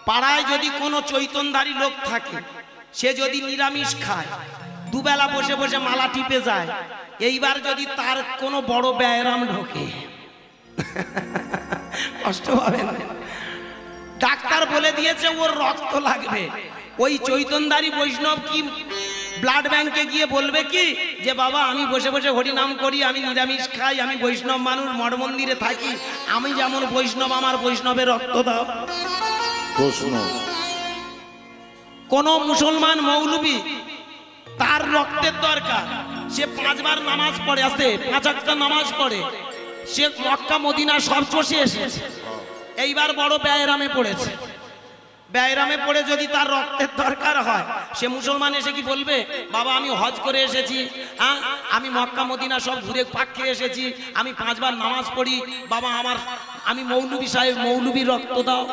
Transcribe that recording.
পাড়ায় যদি কোনো চৈতনধারী লোক থাকে, সে যদি নিরামিষ খায়, দুবেলা বসে বসে মালা টিপে যায়, এইবার যদি তার কোনো বড় ব্যায়াম ঢোকে, কষ্ট হবে না? ডাক্তার বলে দিয়েছে ওর রক্ত লাগবে, ওই চৈতনধারী বৈষ্ণব কি ব্লাড ব্যাংকে গিয়ে বলবে কি যে বাবা আমি বসে বসে হরি নাম করি, আমি নিরামিষ খাই, আমি বৈষ্ণব মানুষ, মঠ মন্দিরে থাকি, আমি যেমন বৈষ্ণব আমার বৈষ্ণবের রক্ত দাও? প্রশ্ন। কোন মুসলমান মৌলবি তার রক্তের দরকার, সে 5 বার নামাজ পড়ে, আসে 5 ওয়াক্ত নামাজ পড়ে, সে মক্কা মদিনা সব চষে এসেছে, এইবার বড় ব্যায়ামে পড়েছে, ব্যায়ামে পড়ে যদি তার রক্তের দরকার হয়, সে মুসলমান এসে কি বলবে বাবা আমি হজ করে এসেছি, আমি মক্কা মদিনা সব ঘুরে পাক খেয়ে এসেছি, আমি 5 বার নামাজ পড়ি, বাবা আমি মৌলবি সাহেব, মৌলবীর রক্ত দাও?